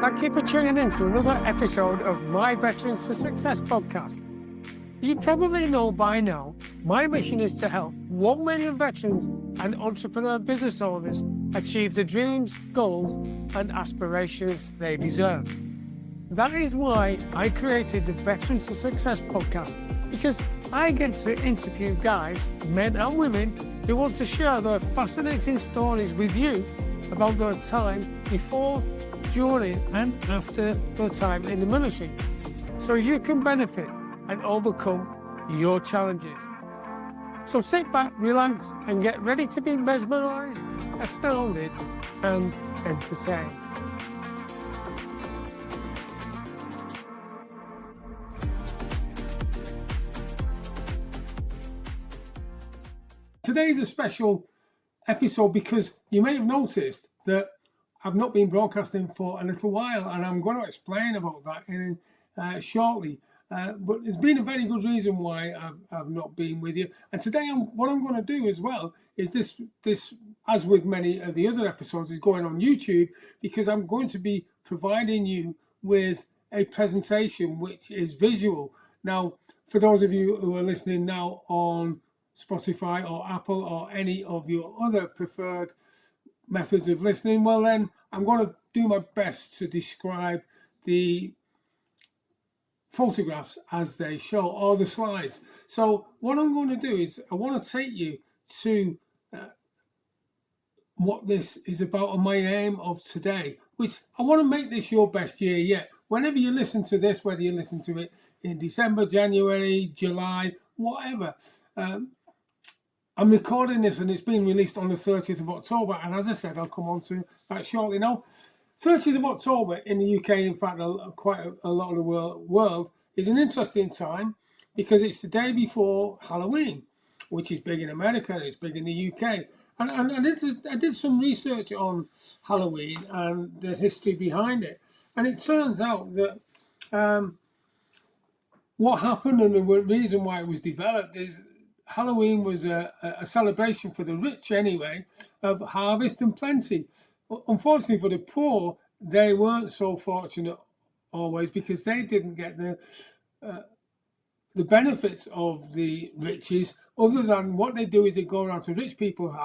Thank you for tuning in to another episode of my Veterans to Success podcast. You probably know by now, my mission is to help 1 million veterans and entrepreneur business owners achieve the dreams, goals, and aspirations they deserve. That is why I created the Veterans to Success podcast, because I get to interview guys, men and women, who want to share their fascinating stories with you about their time before, during and after their time in the military, so you can benefit and overcome your challenges. So sit back, relax, and get ready to be mesmerized, astounded, and entertained. Today is a special episode because you may have noticed that I've not been broadcasting for a little while, and I'm going to explain about that shortly. But there's been a very good reason why I've not been with you. And today, what I'm going to do as well is this, as with many of the other episodes, is going on YouTube, because I'm going to be providing you with a presentation which is visual. Now, for those of you who are listening now on Spotify or Apple or any of your other preferred methods of listening, well then I'm going to do my best to describe the photographs as they show, or the slides. So what I'm going to do is I want to take you to what this is about and my aim of today, which I want to make this your best year yet. Whenever you listen to this, whether you listen to it in December, January, July, whatever, I'm recording this and it's being released on the 30th of October. And as I said, I'll come on to that shortly. Now, 30th of October in the UK, in fact, quite a lot of the world, is an interesting time because it's the day before Halloween, which is big in America and it's big in the UK. And I did some research on Halloween and the history behind it. And it turns out that what happened and the reason why it was developed is Halloween was a celebration for the rich, anyway, of harvest and plenty. Unfortunately for the poor, they weren't so fortunate always, because they didn't get the benefits of the riches, other than what they do is they go around to rich people's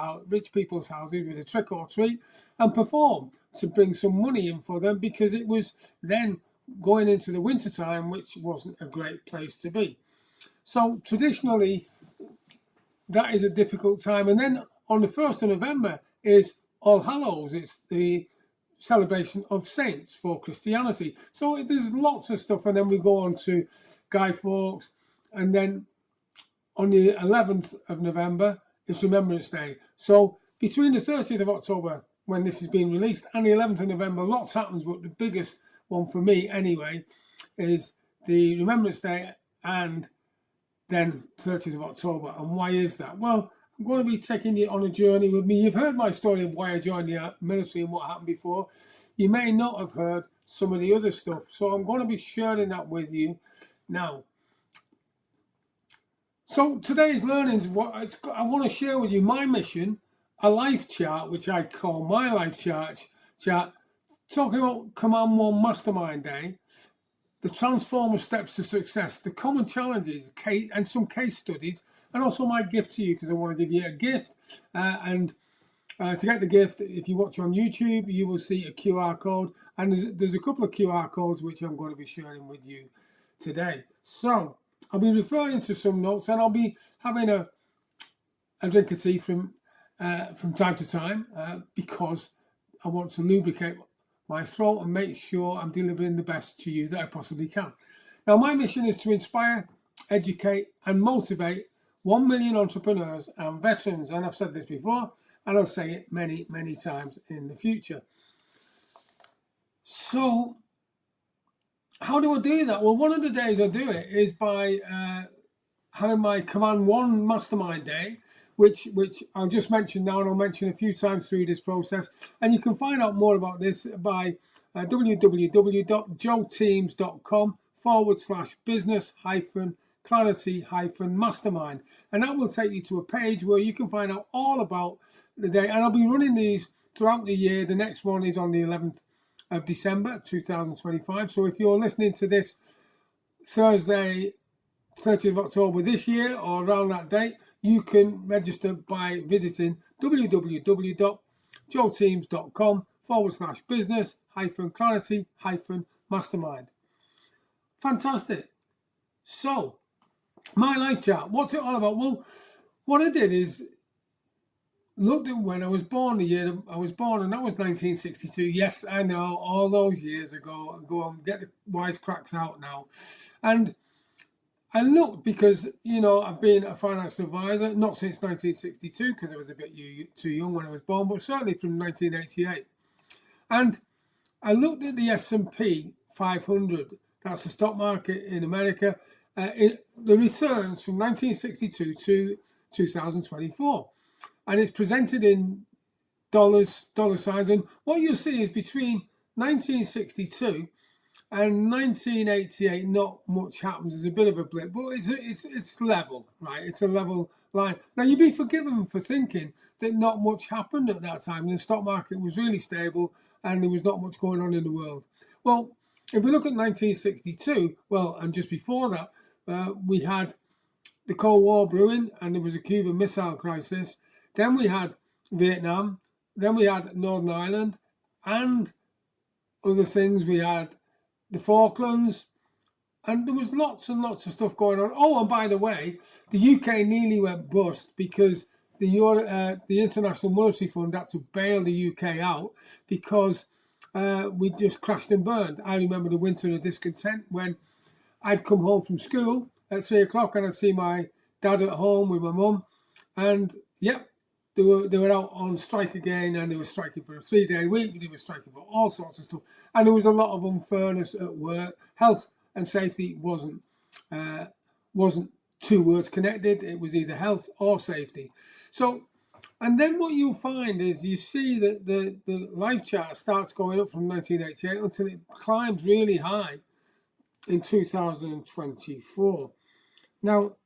houses with a trick or treat and perform to bring some money in for them, because it was then going into the winter time, which wasn't a great place to be. So traditionally, that is a difficult time. And then on the 1st of November is All Hallows. It's the celebration of saints for Christianity. So there's lots of stuff. And then we go on to Guy Fawkes. And then on the 11th of November, it's Remembrance Day. So between the 30th of October, when this is being released, and the 11th of November, lots happens. But the biggest one for me anyway is the Remembrance Day and then 30th of October. And why is that? Well, I'm going to be taking you on a journey with me. You've heard my story of why I joined the military and what happened before. You may not have heard some of the other stuff. So I'm going to be sharing that with you now. So today's learnings, I want to share with you my mission, a life chart, which I call my life chart, talking about Command 1 Mastermind Day, the transformer steps to success, the common challenges, and some case studies, and also my gift to you, because I want to give you a gift. To get the gift, if you watch on YouTube, you will see a QR code, and there's a couple of QR codes which I'm going to be sharing with you today. So I'll be referring to some notes, and I'll be having a drink of tea from time to time, because I want to lubricate my throat and make sure I'm delivering the best to you that I possibly can. Now, my mission is to inspire, educate, and motivate 1 million entrepreneurs and veterans. And I've said this before, and I'll say it many, many times in the future. So, how do I do that? Well, one of the days I do it is by having my Command 1 Mastermind Day, which I'll just mention now, and I'll mention a few times through this process. And you can find out more about this by www.joeteams.com/business-clarity-mastermind. And that will take you to a page where you can find out all about the day. And I'll be running these throughout the year. The next one is on the 11th of December 2025. So if you're listening to this Thursday, 30th of October this year or around that date, you can register by visiting www.joeteams.com/business-clarity-mastermind. Fantastic. So, my life chart, what's it all about? Well, what I did is looked at when I was born, the year I was born, and that was 1962. Yes, I know, all those years ago. Go on, get the wisecracks out now. And I looked because, I've been a financial advisor, not since 1962, because I was a bit too young when I was born, but certainly from 1988. And I looked at the S&P 500, that's the stock market in America, the returns from 1962 to 2024. And it's presented in dollar signs. And what you'll see is between 1962 and 1988, not much happens. There's a bit of a blip, but it's level, right? It's a level line. Now, you'd be forgiven for thinking that not much happened at that time. The stock market was really stable and there was not much going on in the world. Well, if we look at 1962, and just before that, we had the Cold War brewing and there was a Cuban Missile Crisis. Then we had Vietnam. Then we had Northern Ireland and other things. We had the Falklands, and there was lots and lots of stuff going on. Oh, and by the way, the UK nearly went bust because the International Monetary Fund had to bail the UK out because we just crashed and burned. I remember the winter of discontent when I'd come home from school at 3 o'clock and I'd see my dad at home with my mum, and they were out on strike again, and they were striking for a 3-day week. They were striking for all sorts of stuff, and there was a lot of unfairness at work. Health and safety wasn't two words connected. It was either health or safety. So, and then what you'll find is you see that the life chart starts going up from 1988 until it climbs really high in 2024. Now,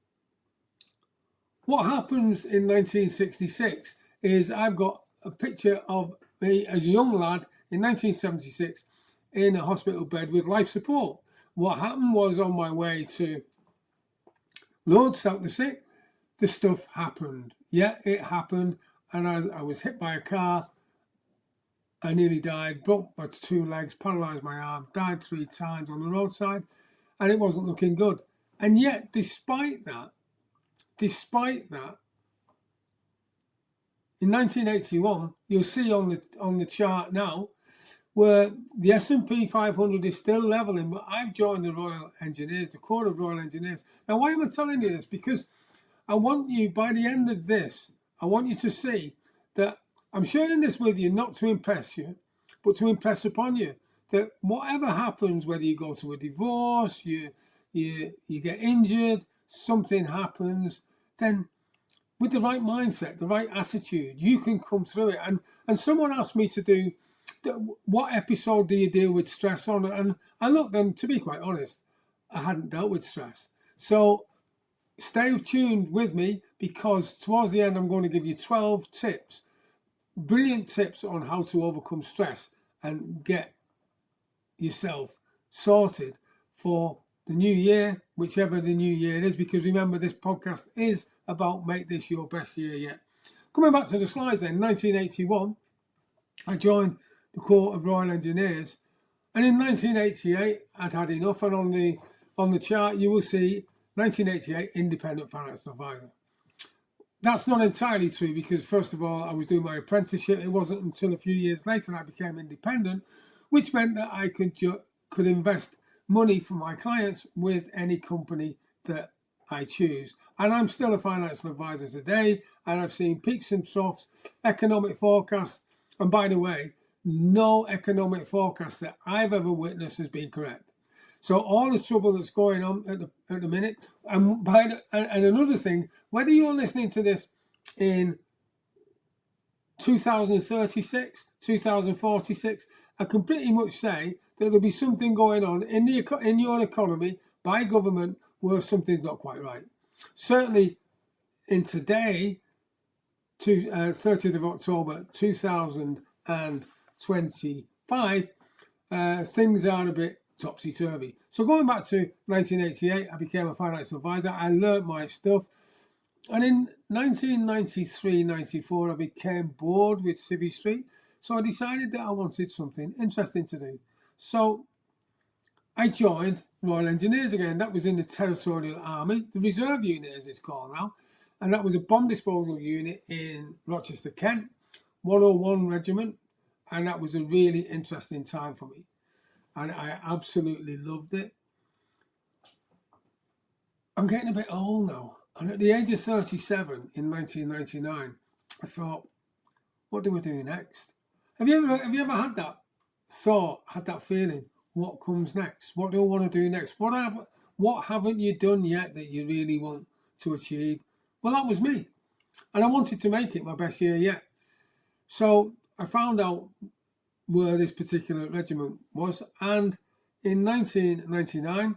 what happens in 1966 is I've got a picture of me as a young lad in 1976 in a hospital bed with life support. What happened was, on my way to Lord's, out the sick, the stuff happened. Yeah, it happened, and I was hit by a car. I nearly died, broke my 2 legs, paralysed my arm, died 3 times on the roadside, and it wasn't looking good. And yet, despite that, in 1981, you'll see on the chart now where the S&P 500 is still leveling, but I've joined the Royal Engineers, the Corps of Royal Engineers. Now, why am I telling you this? Because I want you, by the end of this, I want you to see that I'm sharing this with you not to impress you, but to impress upon you that whatever happens, whether you go through a divorce, you get injured, something happens, then with the right mindset, the right attitude, you can come through it. And someone asked me to do, what episode do you deal with stress on? And I looked, and to be quite honest, I hadn't dealt with stress. So stay tuned with me, because towards the end, I'm going to give you 12 tips, brilliant tips on how to overcome stress and get yourself sorted for the new year, whichever the new year is, because remember, this podcast is about make this your best year yet. Coming back to the slides then, 1981, I joined the Corps of Royal Engineers, and in 1988, I'd had enough, and on the chart, you will see 1988 Independent Financial Advisor. That's not entirely true, because first of all, I was doing my apprenticeship. It wasn't until a few years later I became independent, which meant that I could invest money for my clients with any company that I choose. And I'm still a financial advisor today, and I've seen peaks and troughs, economic forecasts, and by the way, no economic forecast that I've ever witnessed has been correct. So all the trouble that's going on at the minute, and another thing, whether you're listening to this in 2036, 2046, I can pretty much say that there'll be something going on in your economy by government where something's not quite right. Certainly in today, 30th of October 2025, things are a bit topsy-turvy. So going back to 1988, I became a financial advisor. I learnt my stuff. And in 1993-94, I became bored with Civvy Street. So I decided that I wanted something interesting to do. So I joined Royal Engineers again. That was in the Territorial Army, the Reserve Unit as it's called now. And that was a bomb disposal unit in Rochester, Kent, 101 Regiment. And that was a really interesting time for me. And I absolutely loved it. I'm getting a bit old now. And at the age of 37 in 1999, I thought, what do we do next? Have you ever had that thought, had that feeling? What comes next? What do I want to do next? What haven't you done yet that you really want to achieve? Well, that was me. And I wanted to make it my best year yet. So I found out where this particular regiment was. And in 1999,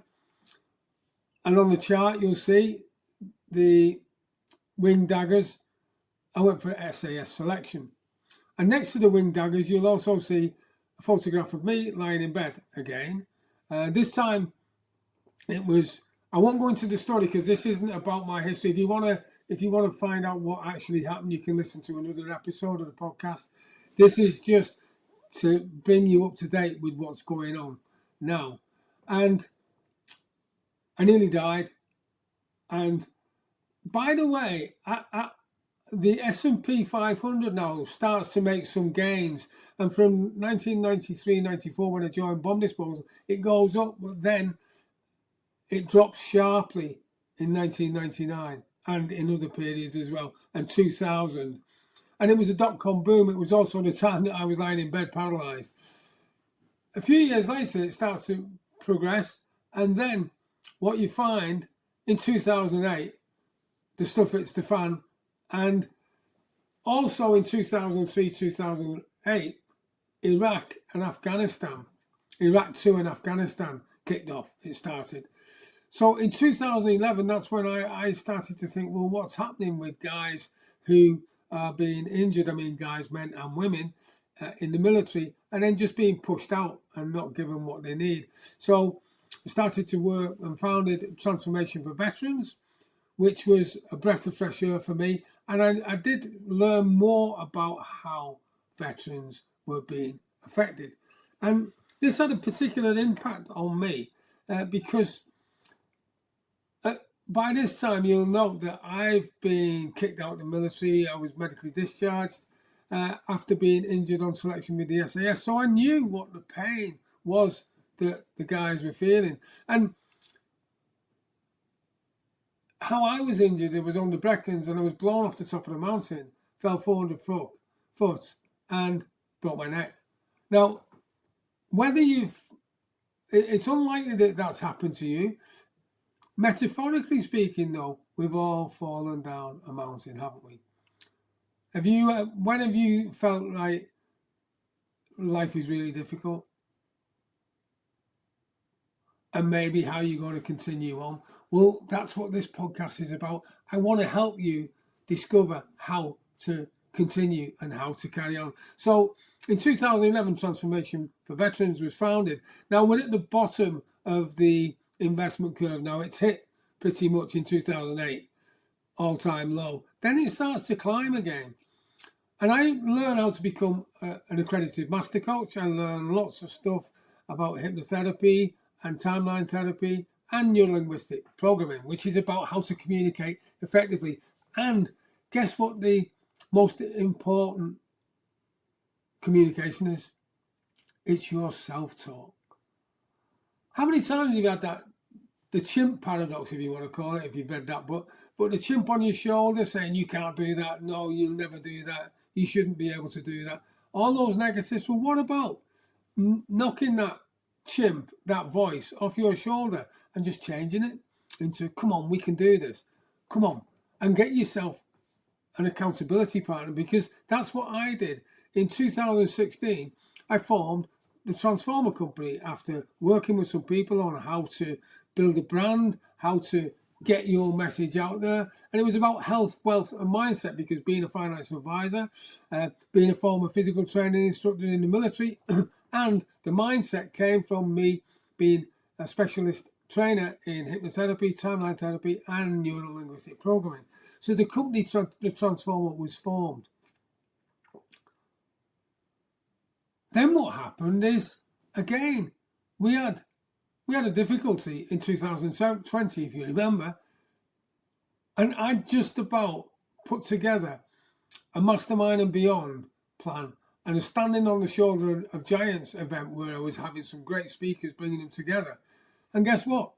and on the chart, you'll see the wing daggers. I went for SAS selection. And next to the wing daggers, you'll also see a photograph of me lying in bed again. This time, it was. I won't go into the story because this isn't about my history. If you want to find out what actually happened, you can listen to another episode of the podcast. This is just to bring you up to date with what's going on now. And I nearly died. And by the way, the S&P 500 now starts to make some gains. And from 1993-94, when I joined bomb disposal, it goes up, but then it drops sharply in 1999 and in other periods as well, and 2000. And it was a dot-com boom. It was also the time that I was lying in bed paralysed. A few years later, it starts to progress. And then what you find in 2008, the stuff hits the fan. And also in 2003, 2008, Iraq 2 and Afghanistan kicked off. It started. So in 2011, that's when I started to think, well, what's happening with guys who are being injured? I mean, guys, men and women in the military, and then just being pushed out and not given what they need. So I started to work and founded Transformation for Veterans, which was a breath of fresh air for me. And I did learn more about how veterans were being affected. And this had a particular impact on me because by this time, you'll note that I've been kicked out of the military. I was medically discharged after being injured on selection with the SAS. So I knew what the pain was that the guys were feeling. And how I was injured, it was on the Brecons, and I was blown off the top of the mountain, fell 400 foot and broke my neck. Now, it's unlikely that that's happened to you. Metaphorically speaking, though, we've all fallen down a mountain, haven't we? When have you felt like life is really difficult? And maybe how you're going to continue on? Well, that's what this podcast is about. I want to help you discover how to continue and how to carry on. So in 2011, Transformation for Veterans was founded. Now we're at the bottom of the investment curve now. It's hit pretty much in 2008, all-time low. Then it starts to climb again. And I learned how to become an accredited master coach. I learned lots of stuff about hypnotherapy and timeline therapy and neurolinguistic programming, which is about how to communicate effectively. And guess what the most important communication is? It's your self-talk. How many times have you had that, the chimp paradox, if you want to call it, if you've read that book, but the chimp on your shoulder saying you can't do that, no, you'll never do that, you shouldn't be able to do that. All those negatives. Well, what about knocking that chimp, that voice off your shoulder and just changing it into, come on, we can do this. Come on, and get yourself an accountability partner, because that's what I did. In 2016, I formed the Transformer Company after working with some people on how to build a brand, how to get your message out there. And it was about health, wealth, and mindset, because being a financial advisor, being a former physical training instructor in the military, and the mindset came from me being a specialist trainer in hypnotherapy, timeline therapy, and neuro-linguistic programming. So the company, the Transformer, was formed. Then what happened is, again, we had a difficulty in 2020, if you remember, and I just about put together a Mastermind and Beyond plan and a Standing on the Shoulder of Giants event where I was having some great speakers, bringing them together. And guess what?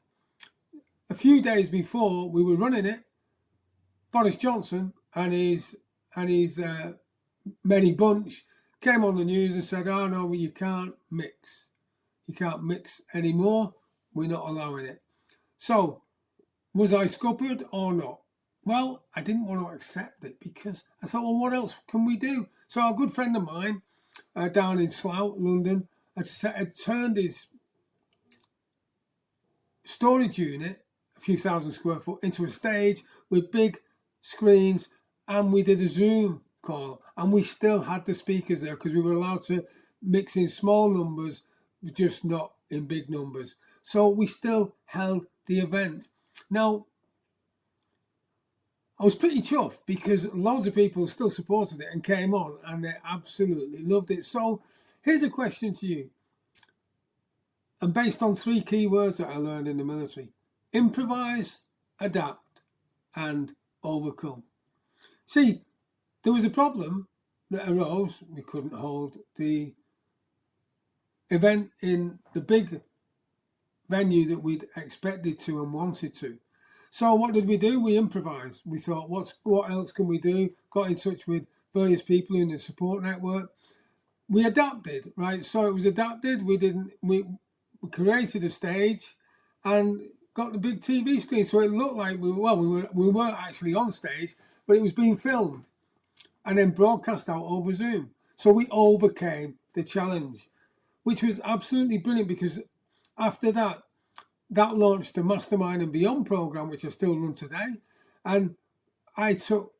A few days before we were running it, Boris Johnson and his merry bunch came on the news and said, "Oh no, you can't mix. You can't mix anymore. We're not allowing it." So, was I scuppered or not? Well, I didn't want to accept it because I thought, well, what else can we do? So a good friend of mine down in Slough, London, had turned his storage unit, a few thousand square foot, into a stage with big screens, and we did a Zoom call, and we still had the speakers there because we were allowed to mix in small numbers, just not in big numbers. So we still held the event. Now, I was pretty chuffed because loads of people still supported it and came on, and they absolutely loved it. So here's a question to you, and based on 3 key words that I learned in the military: improvise, adapt, and overcome. See, there was a problem that arose. We couldn't hold the event in the big venue that we'd expected to and wanted to. So what did we do? We improvised. We thought, what else can we do? Got in touch with various people in the support network. We adapted, right? So it was adapted. We created a stage and got the big TV screen. So it looked like we weren't actually on stage, but it was being filmed and then broadcast out over Zoom. So we overcame the challenge, which was absolutely brilliant, because after that launched the Mastermind and Beyond program, which I still run today. And I took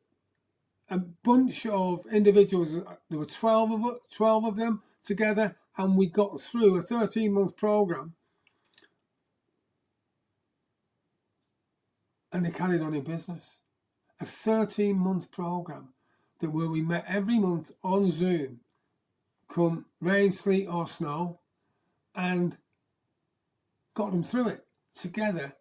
a bunch of individuals, there were 12 of them together, and we got through a 13-month program, and they carried on in business. A 13-month program where we met every month on Zoom, come rain, sleet or snow, and got them through it. Together,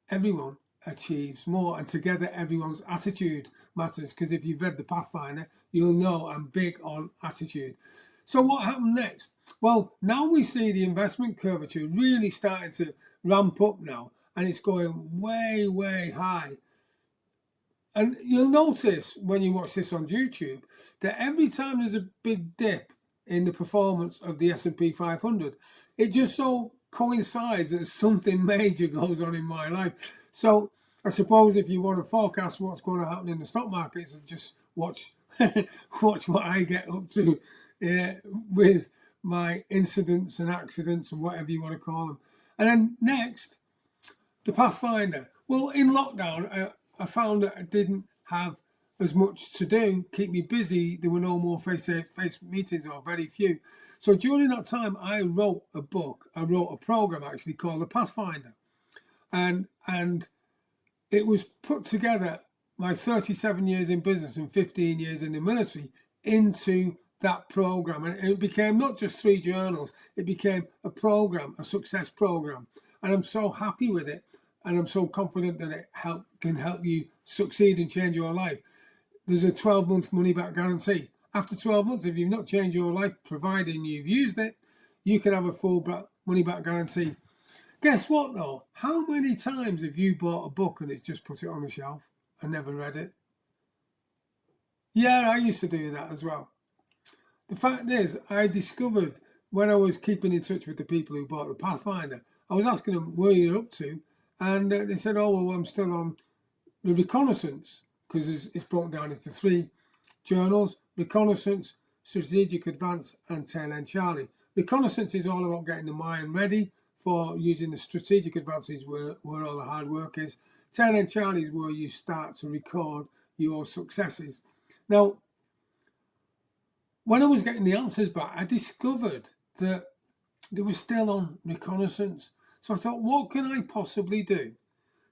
everyone achieves more, and together everyone's attitude matters, because if you've read the Pathfinder, you'll know I'm big on attitude. So what happened next? Well, now we see the investment curvature really starting to ramp up now, and it's going way, way high. And you'll notice when you watch this on YouTube that every time there's a big dip in the performance of the S&P 500, it just so coincides that something major goes on in my life. So I suppose if you want to forecast what's going to happen in the stock markets, just watch watch what I get up to with my incidents and accidents and whatever you want to call them. And then next, the Pathfinder. Well, in lockdown, I found that I didn't have as much to do, keep me busy. There were no more face-to-face meetings, or very few. So during that time, I wrote a book. I wrote a program actually called the Pathfinder, and it was put together, my 37 years in business and 15 years in the military, into that program. And it became not just 3 journals, it became a program, a success program. And I'm so happy with it. And I'm so confident that it can help you succeed and change your life. There's a 12-month money-back guarantee. After 12 months, if you've not changed your life, providing you've used it, you can have a full money-back guarantee. Guess what, though? How many times have you bought a book and it's just put it on the shelf and never read it? Yeah, I used to do that as well. The fact is, I discovered when I was keeping in touch with the people who bought the Pathfinder, I was asking them, where you're up to? And they said, oh, well, I'm still on the reconnaissance, because it's broken down into 3 journals: reconnaissance, strategic advance, and tail end Charlie. Reconnaissance is all about getting the mind ready for using the strategic advances where all the hard work is. 10 and Charlie is where you start to record your successes. Now, when I was getting the answers back, I discovered that they were still on reconnaissance. So I thought, what can I possibly do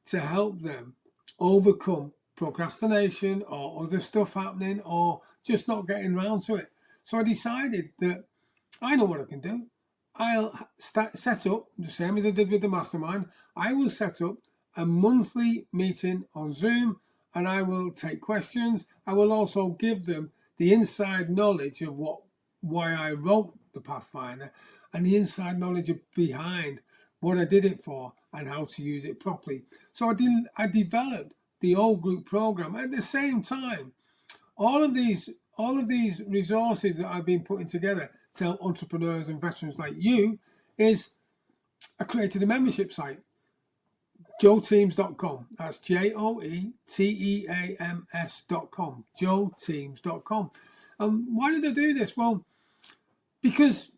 to help them overcome procrastination or other stuff happening or just not getting around to it? So I decided that I know what I can do. I'll set up, the same as I did with the mastermind, I will set up a monthly meeting on Zoom, and I will take questions. I will also give them the inside knowledge of why I wrote the Pathfinder and the inside knowledge behind what I did it for and how to use it properly. So I developed the old group program. At the same time, all of these resources that I've been putting together to help entrepreneurs and veterans like you is I created a membership site, joeteams.com. That's JOETEAMS.com, joeteams.com. Why did I do this? Well, because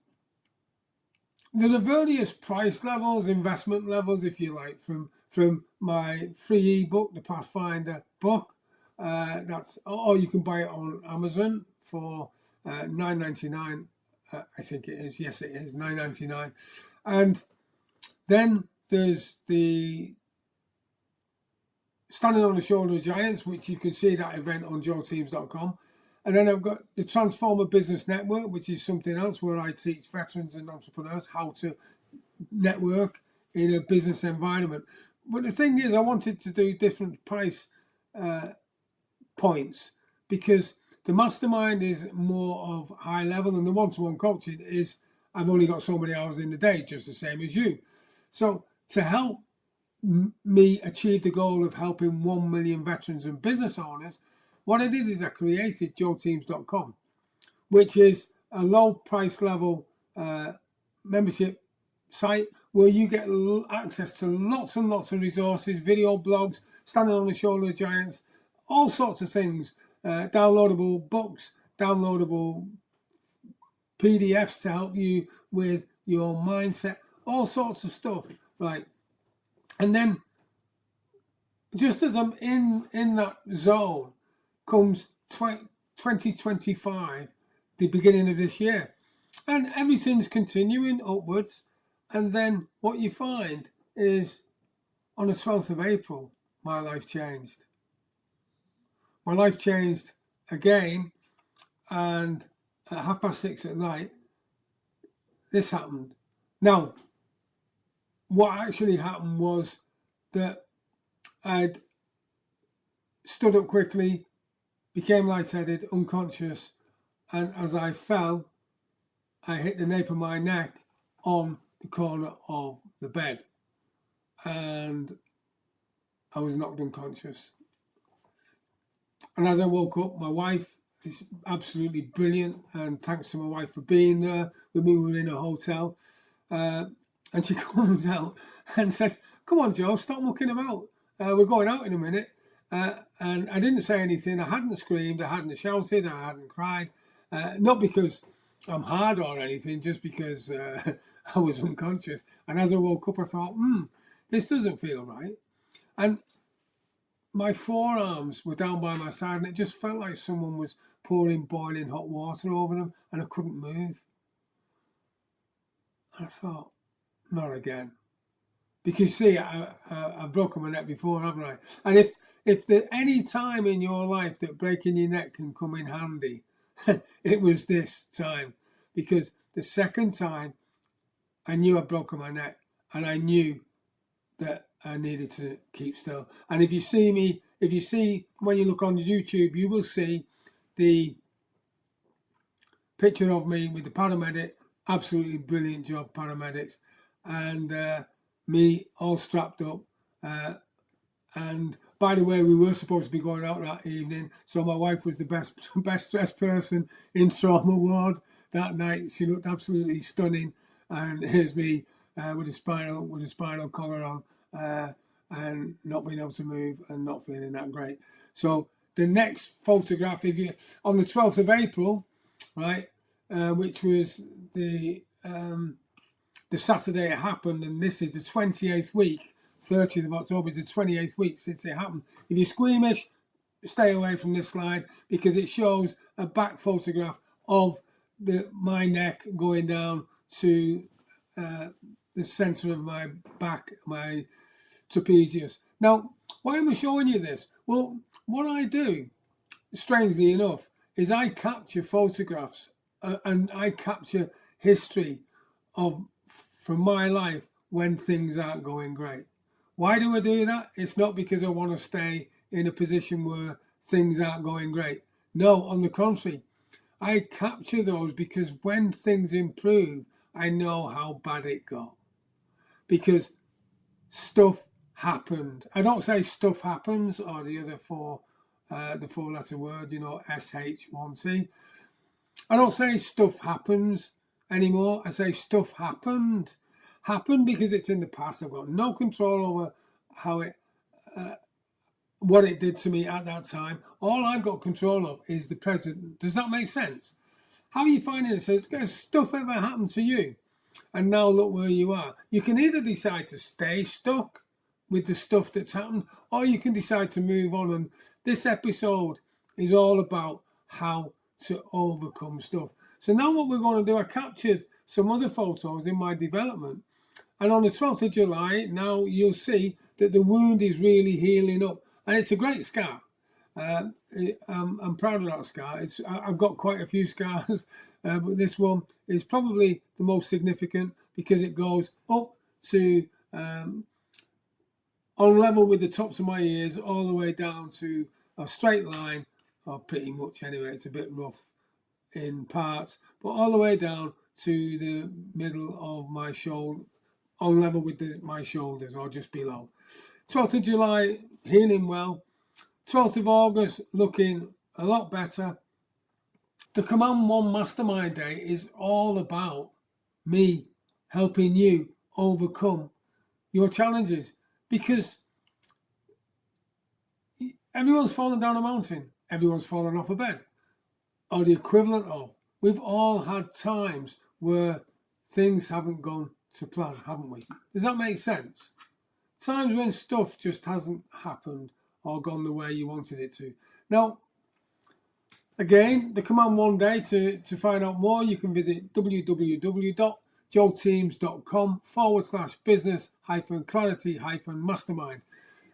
there are various price levels, investment levels, if you like, from my free ebook, the Pathfinder book. Or you can buy it on Amazon for $9.99. I think it is. Yes, it is $9.99. And then there's the Standing on the Shoulder of Giants, which you can see that event on joeteams.com. And then I've got the Transformer Business Network, which is something else where I teach veterans and entrepreneurs how to network in a business environment. But the thing is, I wanted to do different price points because the mastermind is more of high level and the one-to-one coaching is I've only got so many hours in the day, just the same as you. So to help me achieve the goal of helping 1 million veterans and business owners, what I did is I created joeteams.com, which is a low price level membership site where you get access to lots and lots of resources, video blogs, Standing on the Shoulder of Giants, all sorts of things, downloadable books, downloadable PDFs to help you with your mindset, all sorts of stuff, right? And then just as I'm in that zone comes 2025, the beginning of this year, and everything's continuing upwards. And then what you find is on the 12th of April, my life changed. My life changed again, and at 6:30 at night, this happened. Now, what actually happened was that I'd stood up quickly, became lightheaded, unconscious, and as I fell, I hit the nape of my neck on the corner of the bed, and I was knocked unconscious. And as I woke up, my wife is absolutely brilliant, and thanks to my wife for being there with me. We were in a hotel, and she comes out and says, "Come on, Joe, stop mucking about. We're going out in a minute." And I didn't say anything. I hadn't screamed, I hadn't shouted, I hadn't cried. Not because I'm hard or anything, just because I was unconscious. And as I woke up, I thought, this doesn't feel right. And my forearms were down by my side, and it just felt like someone was pouring boiling hot water over them, and I couldn't move. And I thought, not again. Because see, I've broken my neck before, haven't I? And if there's any time in your life that breaking your neck can come in handy, it was this time. Because the second time, I knew I'd broken my neck, and I knew that I needed to keep still. And if you see when you look on YouTube, you will see the picture of me with the paramedic. Absolutely brilliant job, paramedics, and me all strapped up. And by the way, we were supposed to be going out that evening, so my wife was the best dressed person in trauma ward that night. She looked absolutely stunning, and here's me with a spinal collar on, and not being able to move and not feeling that great. So the next photograph, on the 12th of April, right, which was the Saturday it happened, and this is the 28th week. 30th of October is the 28th week since it happened. If you're squeamish, stay away from this slide because it shows a back photograph of my neck going down to the center of my back, my trapezius. Now, why am I showing you this? Well, what I do, strangely enough, is I capture photographs and I capture history from my life when things aren't going great. Why do I do that? It's not because I want to stay in a position where things aren't going great. No, on the contrary, I capture those because when things improve, I know how bad it got. Because stuff happened. I don't say stuff happens or the other the 4-letter word, SH1C. I don't say stuff happens anymore. I say stuff happened. Happened because it's in the past. I've got no control over what it did to me at that time. All I've got control of is the present. Does that make sense? How are you finding it? So, has stuff ever happened to you? And now look where you are. You can either decide to stay stuck with the stuff that's happened, or you can decide to move on. And this episode is all about how to overcome stuff. So now what we're going to do, I captured some other photos in my development. And on the 12th of July, now you'll see that the wound is really healing up. And it's a great scar. I'm proud of that scar. I've got quite a few scars, but this one is probably the most significant because it goes up to on level with the tops of my ears all the way down to a straight line, or pretty much anyway. It's a bit rough in parts, but all the way down to the middle of my shoulder, on level with my shoulders or just below. 12th of July, healing well. 12th of August, looking a lot better. The Command 1 Mastermind Day is all about me helping you overcome your challenges, because everyone's fallen down a mountain, everyone's fallen off a bed, or the equivalent of. We've all had times where things haven't gone to plan, haven't we? Does that make sense? Times when stuff just hasn't happened or gone the way you wanted it to. Now, again, the Command 1 Day, to find out more, you can visit www.joeteams.com/business-clarity-mastermind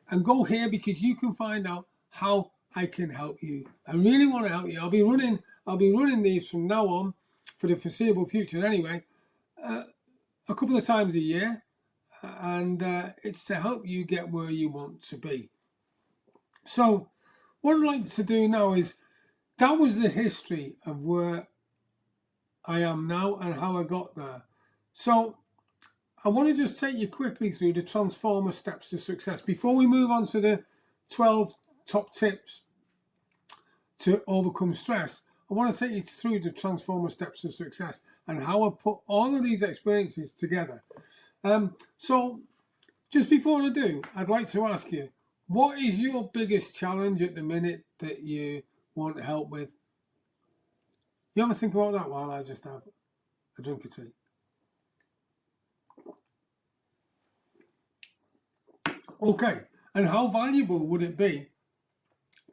and go here because you can find out how I can help you. I really want to help you. I'll be running these from now on for the foreseeable future anyway, a couple of times a year, and it's to help you get where you want to be. So what I'd like to do now is, that was the history of where I am now and how I got there. So I want to just take you quickly through the Transformer steps to success before we move on to the 12 top tips to overcome stress. I want to take you through the Transformer steps to success and how I put all of these experiences together. So just before I do, I'd like to ask you, what is your biggest challenge at the minute that you want help with? You ever think about that while I just have a drink of tea? Okay, and how valuable would it be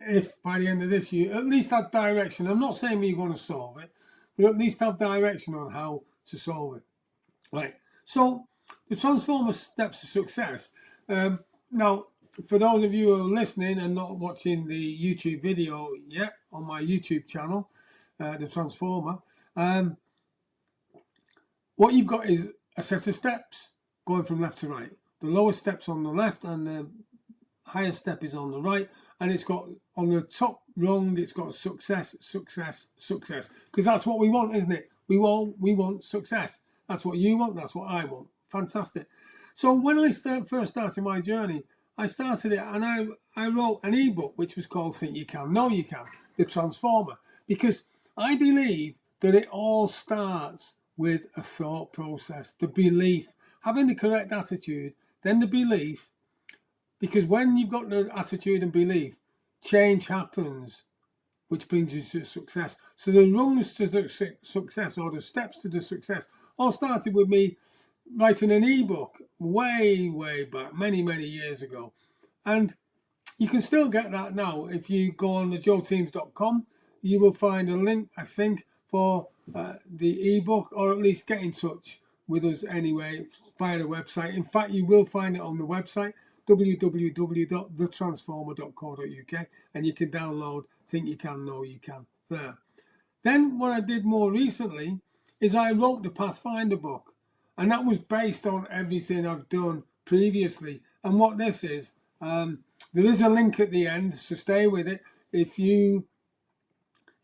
if by the end of this you at least had direction? I'm not saying you're going to solve it, but at least have direction on how to solve it. Right, so the Transformer steps to success. Now, for those of you who are listening and not watching the YouTube video yet on my YouTube channel, the Transformer, what you've got is a set of steps going from left to right. The lowest step's on the left and the highest step is on the right. And it's got, on the top rung, it's got success, success, success. Because that's what we want, isn't it? We want success. That's what you want, that's what I want. Fantastic. So when I first started my journey, I started it and I wrote an ebook which was called Think You Can, Know You Can, the Transformer. Because I believe that it all starts with a thought process, the belief, having the correct attitude, then the belief. Because when you've got the attitude and belief, change happens, which brings you to success. So the rungs to the success, or the steps to the success, all started with me writing an ebook way back, many years ago. And you can still get that now. If you go on the joeteams.com, you will find a link, I think, for the ebook, or at least get in touch with us anyway via the website. In fact, you will find it on the website, www.thetransformer.co.uk, and you can download Think You Can, Know You Can there. Then what I did more recently is I wrote the Pathfinder book, and that was based on everything I've done previously. And what this is, there is a link at the end, so stay with it. If you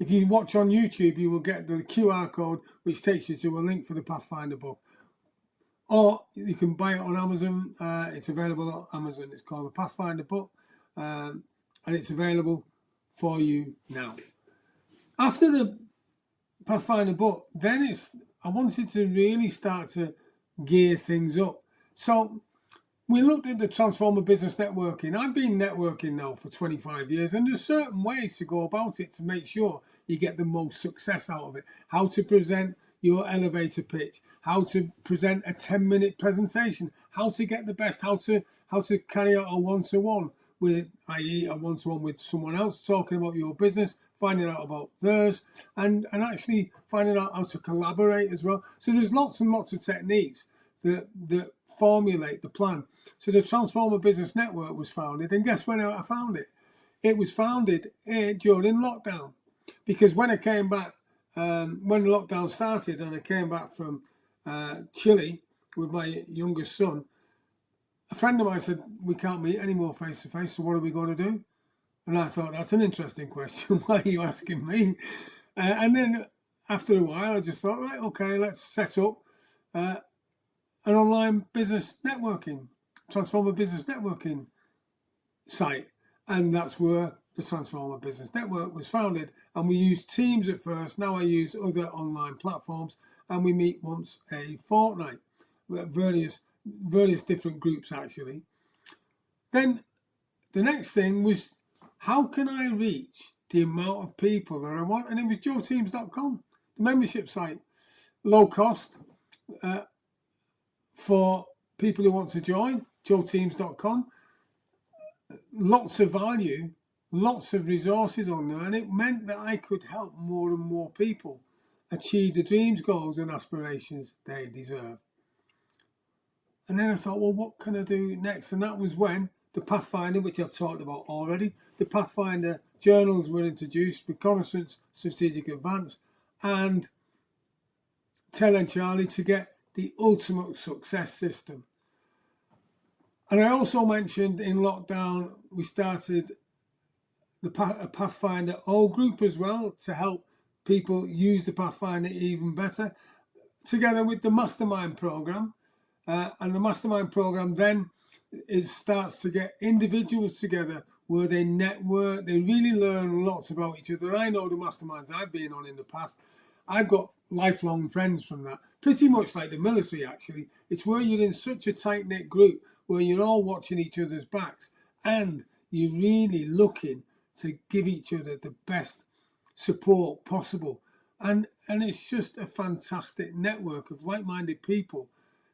watch on YouTube, you will get the QR code, which takes you to a link for the Pathfinder book. Or you can buy it on Amazon. It's available on Amazon. It's called the Pathfinder book, and it's available for you now. After the Pathfinder book, then I wanted to really start to gear things up. So we looked at the Transformer Business Networking. I've been networking now for 25 years, and there's certain ways to go about it to make sure you get the most success out of it. How to present your elevator pitch, how to present a 10-minute presentation, how to get the best, how to carry out a one-to-one with, i.e. a one-to-one with someone else, talking about your business, finding out about theirs, and actually finding out how to collaborate as well. So there's lots and lots of techniques that formulate the plan. So the Transformer Business Network was founded, and guess when I found it? It was founded during lockdown, because when I came back, when lockdown started and I came back from Chile with my youngest son, a friend of mine said, we can't meet anymore face to face, so what are we going to do? And I thought, that's an interesting question. Why are you asking me? And then after a while, I just thought, right, okay, let's set up an online business networking, Transformer Business Networking site. And that's where the Transformer Business Network was founded. And we used Teams at first. Now I use other online platforms, and we meet once a fortnight, various different groups actually. Then the next thing was, how can I reach the amount of people that I want? And it was joeteams.com, the membership site, low cost for people who want to join, joeteams.com. Lots of value, lots of resources on there, and it meant that I could help more and more people achieve the dreams, goals and aspirations they deserve. And then I thought, well, what can I do next? And that was when the Pathfinder, which I've talked about already, the Pathfinder journals were introduced, Reconnaissance, Strategic Advance, and Tell and Charlie to get the ultimate success system. And I also mentioned in lockdown, we started the Pathfinder all group as well to help people use the Pathfinder even better, together with the Mastermind program. And the Mastermind program then starts to get individuals together where they network, they really learn lots about each other. I know the masterminds I've been on in the past, I've got lifelong friends from that, pretty much like the military actually. It's where you're in such a tight-knit group where you're all watching each other's backs and you're really looking to give each other the best support possible. And it's just a fantastic network of like-minded people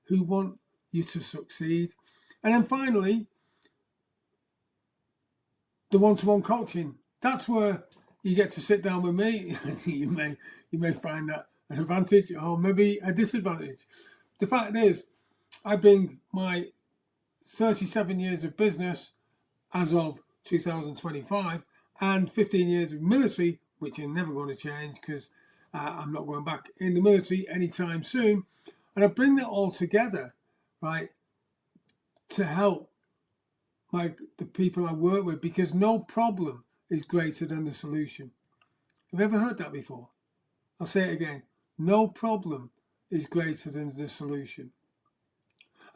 who want you to succeed. And then finally, the one-to-one coaching. That's where you get to sit down with me. you may find that an advantage or maybe a disadvantage. The fact is, I bring my 37 years of business as of 2025 and 15 years of military, which are never going to change because I'm not going back in the military anytime soon. And I bring that all together, right, to help the people I work with, because no problem is greater than the solution. Have you ever heard that before? I'll say it again. No problem is greater than the solution.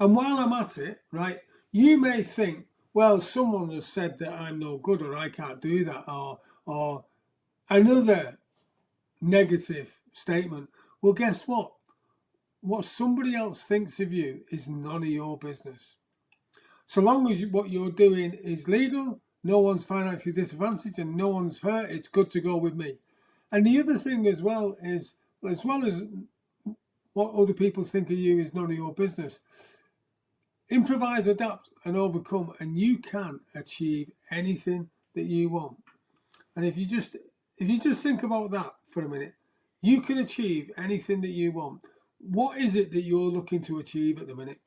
And while I'm at it, right, you may think, well, someone has said that I'm no good or I can't do that or another negative statement. Well, guess what? What somebody else thinks of you is none of your business. So long as what you're doing is legal, no one's financially disadvantaged and no one's hurt, it's good to go with me. And the other thing as well is, as well as What other people think of you is none of your business. Improvise, adapt, and overcome, and you can achieve anything that you want. And if you just think about that for a minute, you can achieve anything that you want. What is it that you're looking to achieve at the minute?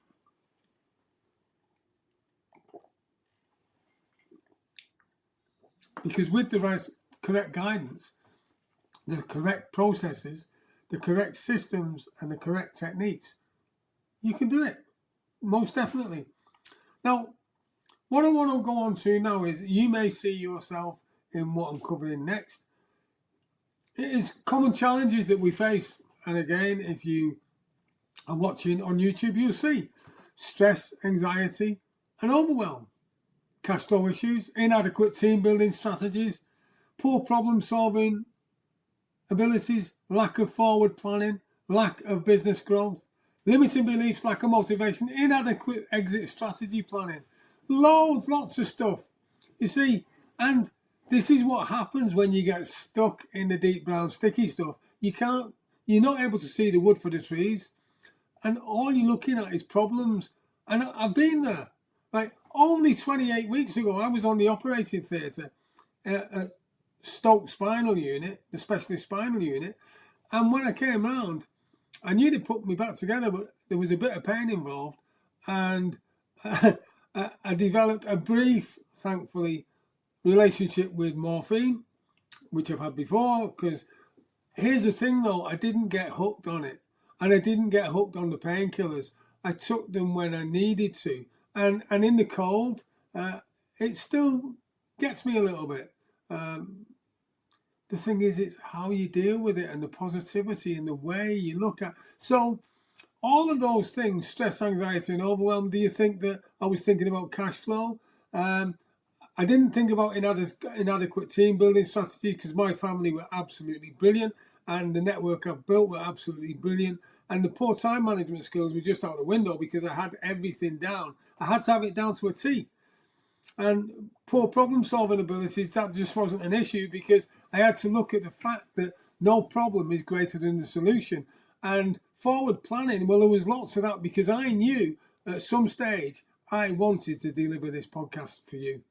Because with the correct guidance, the correct processes, the correct systems, and the correct techniques, you can do it. Most definitely. Now, what I want to go on to now is you may see yourself in what I'm covering next. It is common challenges that we face. And again, if you are watching on YouTube, you'll see stress, anxiety, and overwhelm, cash flow issues, inadequate team building strategies, poor problem solving abilities, lack of forward planning, lack of business growth, limiting beliefs, lack of motivation, inadequate exit strategy planning, lots of stuff. You see, and this is what happens when you get stuck in the deep brown sticky stuff. You're not able to see the wood for the trees, and all you're looking at is problems. And I've been there. Like only 28 weeks ago, I was on the operating theatre at Stoke Spinal Unit, the specialist spinal unit, and when I came round, I knew they put me back together, but there was a bit of pain involved, and I developed a brief, thankfully, relationship with morphine, which I've had before, because here's the thing though, I didn't get hooked on it, and I didn't get hooked on the painkillers. I took them when I needed to, and in the cold, it still gets me a little bit. The thing is, it's how you deal with it and the positivity and the way you look at. So all of those things, stress, anxiety, and overwhelm. Do you think that I was thinking about cash flow? I didn't think about inadequate team building strategies because my family were absolutely brilliant and the network I've built were absolutely brilliant. And the poor time management skills were just out the window because I had everything down. I had to have it down to a T. And poor problem solving abilities, that just wasn't an issue because I had to look at the fact that no problem is greater than the solution. And forward planning, well, there was lots of that because I knew at some stage I wanted to deliver this podcast for you,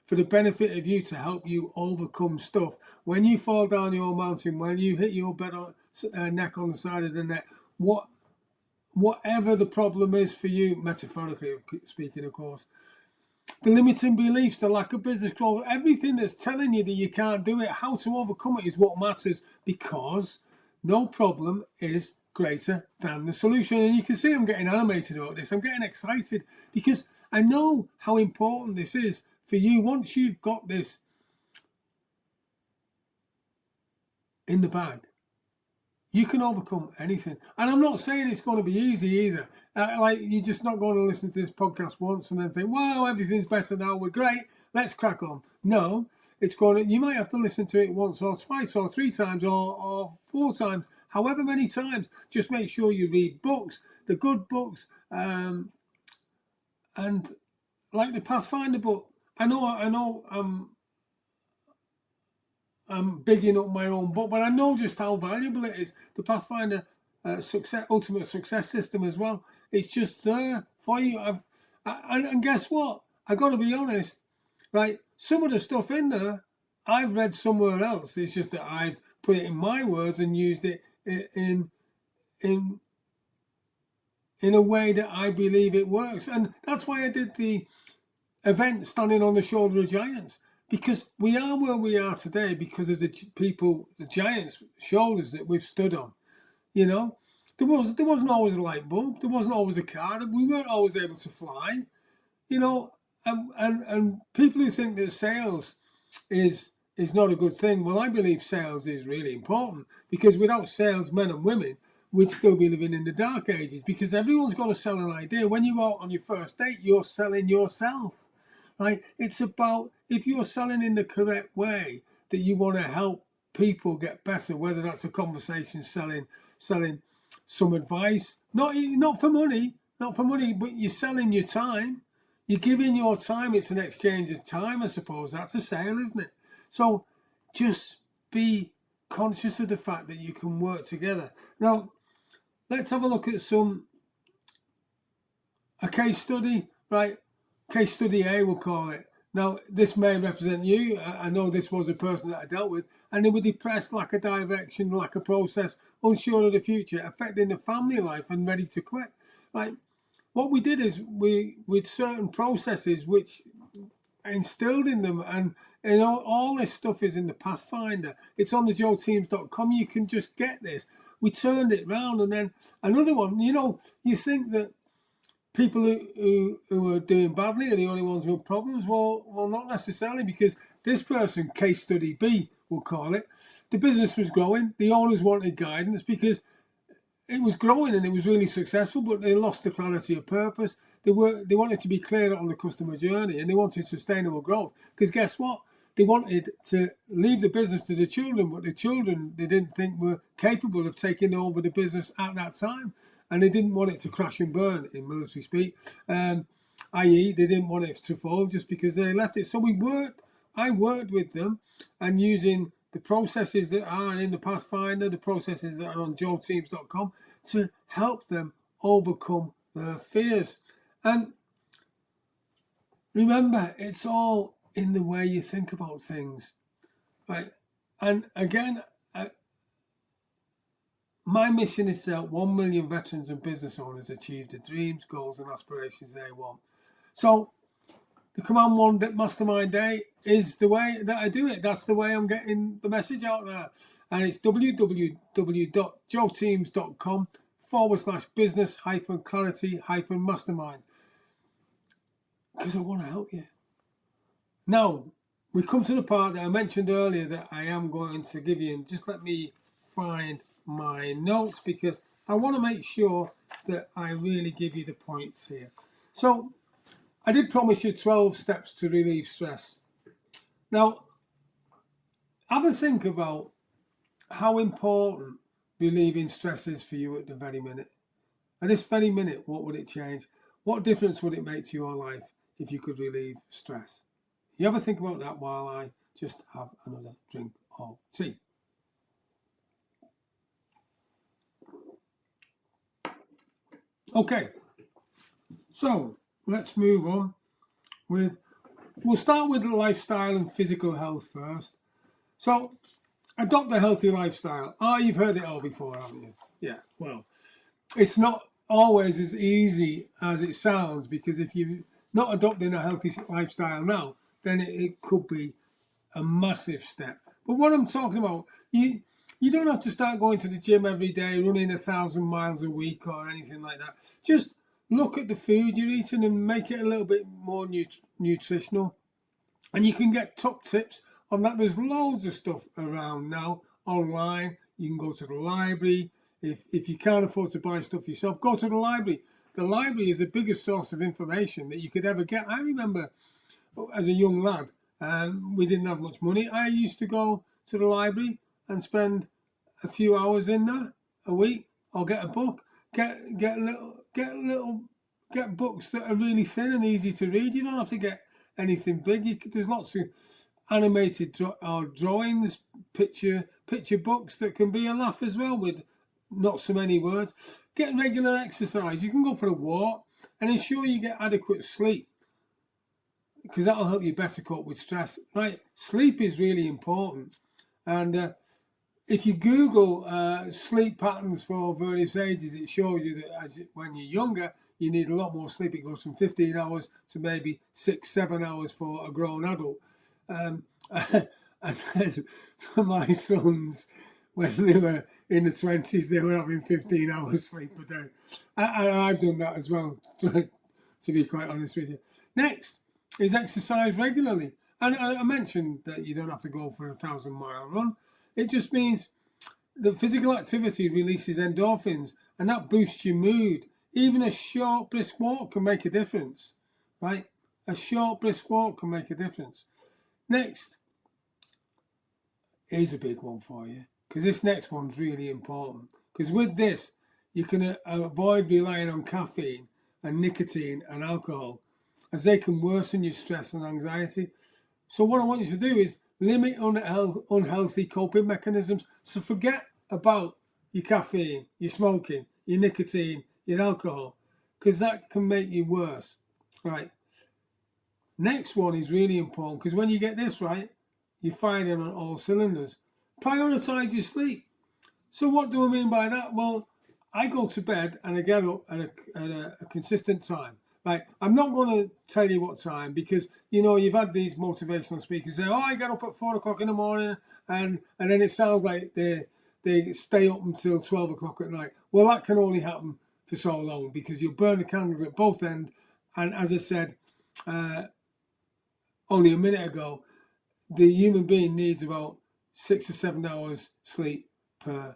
for the benefit of you, to help you overcome stuff. When you fall down your mountain, when you hit your neck on the side of the net, whatever the problem is for you, metaphorically speaking, of course, the limiting beliefs, the lack of business growth, everything that's telling you that you can't do it, how to overcome it is what matters, because no problem is greater than the solution. And you can see I'm getting animated about this. I'm getting excited because I know how important this is for you. Once you've got this in the bag, you can overcome anything. And I'm not saying it's going to be easy either. Like, you're just not going to listen to this podcast once and then think, wow, everything's better now, we're great, let's crack on. No, you might have to listen to it once or twice or 3 times or 4 times, however many times. Just make sure you read books, the good books, and like the Pathfinder book. I know I'm bigging up my own book, but I know just how valuable it is. The Pathfinder ultimate success system as well. It's just there for you. And guess what? I got to be honest, right? Some of the stuff in there I've read somewhere else. It's just that I've put it in my words and used it in a way that I believe it works. And that's why I did the event Standing on the Shoulder of Giants. Because we are where we are today because of the giants' shoulders that we've stood on. You know, there wasn't always a light bulb, there wasn't always a car, we weren't always able to fly. You know, and people who think that sales is not a good thing, well, I believe sales is really important because without sales, men and women, we'd still be living in the dark ages because everyone's got to sell an idea. When you go out on your first date, you're selling yourself. Right? It's about, if you're selling in the correct way, that you want to help people get better, whether that's a conversation, selling some advice, not for money, but you're selling your time. You're giving your time. It's an exchange of time, I suppose. That's a sale, isn't it? So just be conscious of the fact that you can work together. Now, let's have a look at a case study, right? Case study A, we'll call it. Now, this may represent you. I know this was a person that I dealt with, and they were depressed, lack of direction, lack of process, unsure of the future, affecting the family life and ready to quit, right? What we did is with certain processes which instilled in them, and all this stuff is in the Pathfinder. It's on the joeteams.com. You can just get this. We turned it round, and then another one. You think that people who are doing badly are the only ones with problems. Well, not necessarily, because this person, case study B, we'll call it, the business was growing. The owners wanted guidance because it was growing and it was really successful, but they lost the clarity of purpose. They wanted to be clear on the customer journey, and they wanted sustainable growth. Because guess what? They wanted to leave the business to the children, but the children they didn't think were capable of taking over the business at that time, and they didn't want it to crash and burn, in military speak. I.e., they didn't want it to fall just because they left it. So I worked with them, and using the processes that are in the Pathfinder, the processes that are on joeteams.com, to help them overcome their fears. And remember, it's all in the way you think about things, right? And again, my mission is to help 1 million veterans and business owners achieve the dreams, goals, and aspirations they want. So the Command 1 Mastermind Day is the way that I do it. That's the way I'm getting the message out there. And it's www.joeteams.com/business-clarity-mastermind. Because I want to help you. Now, we come to the part that I mentioned earlier that I am going to give you. And just let me find my notes, because I want to make sure that I really give you the points here. So, I did promise you 12 steps to relieve stress. Now, have a think about how important relieving stress is for you at the very minute. At this very minute, what would it change? What difference would it make to your life if you could relieve stress? You ever think about that while I just have another drink of tea? Okay, so let's move on we'll start with lifestyle and physical health first. So, adopt a healthy lifestyle. You've heard it all before, haven't you? Yeah, well, it's not always as easy as it sounds, because if you're not adopting a healthy lifestyle now, then it could be a massive step. But what I'm talking about, you don't have to start going to the gym every day, running 1,000 miles a week or anything like that. Just look at the food you're eating and make it a little bit more nutritional. And you can get top tips on that. There's loads of stuff around now online. You can go to the library. If you can't afford to buy stuff yourself, go to the library. The library is the biggest source of information that you could ever get. I remember as a young lad, we didn't have much money. I used to go to the library and spend a few hours in there a week, or get a book, get books that are really thin and easy to read. You don't have to get anything big. There's lots of animated drawings, picture books that can be a laugh as well, with not so many words. Get regular exercise. You can go for a walk, and ensure you get adequate sleep, because that'll help you better cope with stress. Right, sleep is really important. And if you Google sleep patterns for various ages, it shows you that when you're younger, you need a lot more sleep. It goes from 15 hours to maybe 6-7 hours for a grown adult. And then for my sons, when they were in the 20s, they were having 15 hours sleep a day. And I've done that as well, to be quite honest with you. Next is exercise regularly. And I mentioned that you don't have to go for a 1,000-mile run. It just means that physical activity releases endorphins, and that boosts your mood. Even a short, brisk walk can make a difference, right? A short, brisk walk can make a difference. Next, here's a big one for you, because this next one's really important. Because with this, you can avoid relying on caffeine and nicotine and alcohol, as they can worsen your stress and anxiety. So what I want you to do is limit unhealthy coping mechanisms. So forget about your caffeine, your smoking, your nicotine, your alcohol, because that can make you worse. Right. Next one is really important, because when you get this right, you're firing on all cylinders. Prioritize your sleep. So what do I mean by that? Well, I go to bed and I get up at a consistent time. Right, I'm not going to tell you what time, because you've had these motivational speakers say, "Oh, I get up at 4 o'clock in the morning," and then it sounds like they stay up until 12 o'clock at night. Well, that can only happen for so long, because you'll burn the candles at both ends. And as I said only a minute ago, the human being needs about 6 or 7 hours sleep per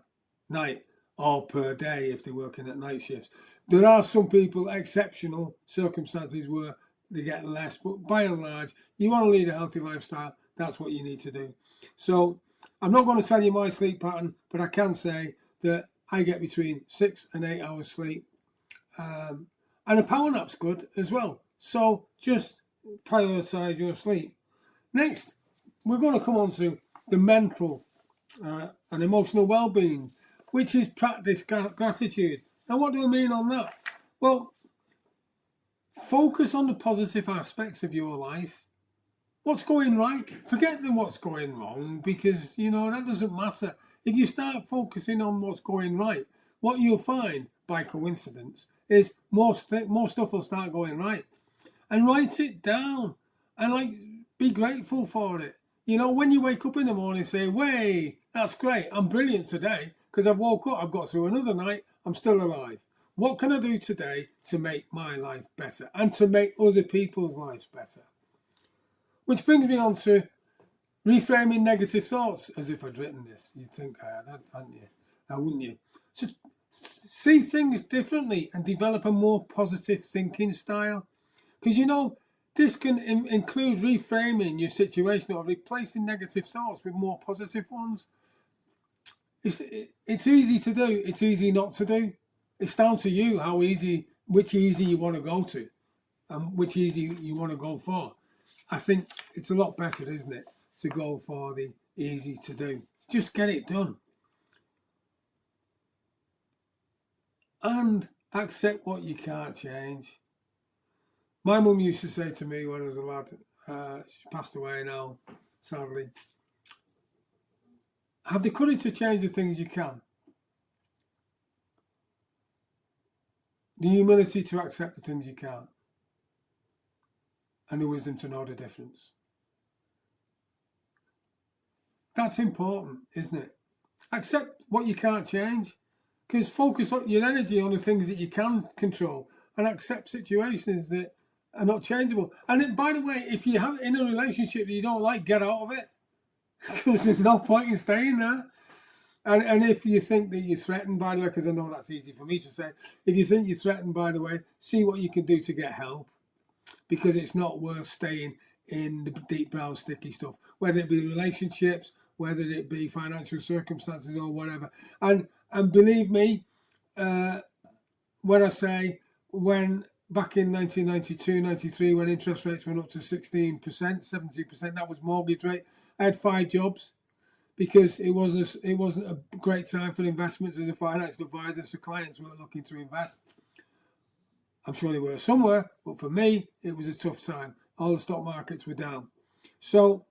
night, or per day if they're working at night shifts. There are some people, exceptional circumstances, where they get less, but by and large, you want to lead a healthy lifestyle, that's what you need to do. So I'm not going to tell you my sleep pattern, but I can say that I get between 6 and 8 hours sleep. And a power nap's good as well. So just prioritize your sleep. Next, we're going to come on to the mental and emotional well-being, which is practice gratitude. Now, what do I mean on that? Well, focus on the positive aspects of your life. What's going right? Forget what's going wrong, because that doesn't matter. If you start focusing on what's going right, what you'll find by coincidence is more stuff will start going right. And write it down and be grateful for it. When you wake up in the morning, say, "Way, that's great. I'm brilliant today because I've woke up. I've got through another night. I'm still alive. What can I do today to make my life better and to make other people's lives better?" Which brings me on to reframing negative thoughts, as if I'd written this. You'd think I had, hadn't you? Now, wouldn't you? So see things differently and develop a more positive thinking style. Because this can include reframing your situation or replacing negative thoughts with more positive ones. It's easy to do. It's easy not to do. It's down to you which easy you want to go to and which easy you want to go for. I think it's a lot better, isn't it, to go for the easy to do. Just get it done. And accept what you can't change. My mum used to say to me when I was a lad, she passed away now, sadly, have the courage to change the things you can. The humility to accept the things you can't. And the wisdom to know the difference. That's important, isn't it? Accept what you can't change. Because focus your energy on the things that you can control and accept situations that are not changeable. And by the way, if you have in a relationship that you don't like, get out of it. Because there's no point in staying there. And if you think that you're threatened, by the way, because I know that's easy for me to say, if you think you're threatened, by the way, see what you can do to get help. Because it's not worth staying in the deep brown sticky stuff, whether it be relationships, whether it be financial circumstances or whatever. And believe me, when I say back in 1992, 93, when interest rates went up to 16%, 17%, that was mortgage rate. I had 5 jobs because it wasn't a great time for investments as a financial advisor, so clients weren't looking to invest. I'm sure they were somewhere, but for me, it was a tough time. All the stock markets were down. So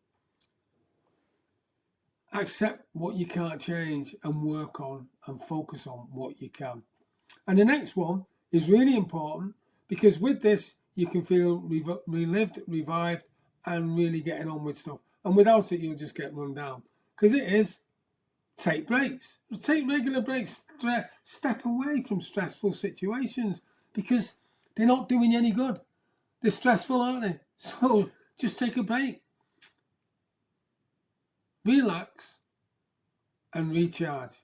accept what you can't change and work on and focus on what you can. And the next one is really important, because with this, you can feel relived, revived, and really getting on with stuff. And without it, you'll just get run down. Because it is, take breaks. Take regular breaks. Step away from stressful situations, because they're not doing you any good. They're stressful, aren't they? So just take a break. Relax and recharge.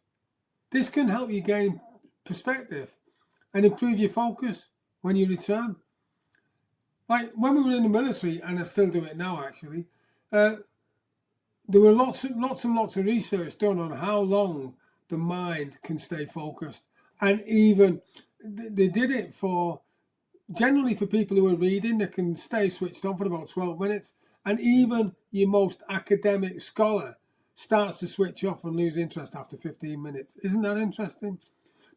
This can help you gain perspective and improve your focus when you return. Like when we were in the military, and I still do it now actually, there were lots and lots of research done on how long the mind can stay focused. And even they did it generally for people who are reading, they can stay switched on for about 12 minutes. And even your most academic scholar starts to switch off and lose interest after 15 minutes. Isn't that interesting?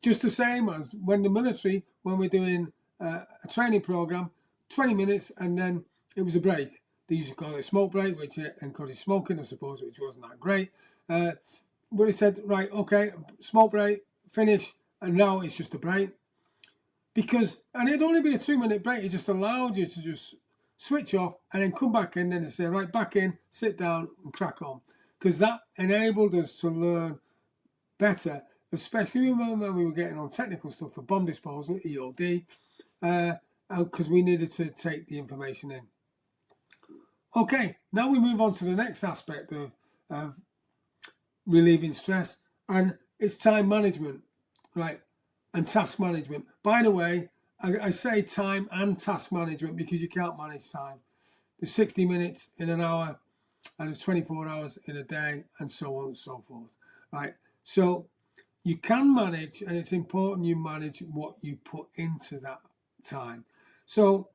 Just the same as when the military, when we're doing a training program, 20 minutes and then it was a break. They used to call it a smoke break, which encouraged smoking, I suppose, which wasn't that great. But it said, right, okay, smoke break, finish, and now it's just a break. And it'd only be a 2-minute break. It just allowed you to just switch off and then come back in and then say, right, back in, sit down and crack on. Because that enabled us to learn better, especially when we were getting on technical stuff for bomb disposal, EOD, because we needed to take the information in. Okay, now we move on to the next aspect of relieving stress, and it's time management, right, and task management. By the way, I say time and task management because you can't manage time. There's 60 minutes in an hour, and there's 24 hours in a day, and so on and so forth, right? So you can manage, and it's important you manage what you put into that time. So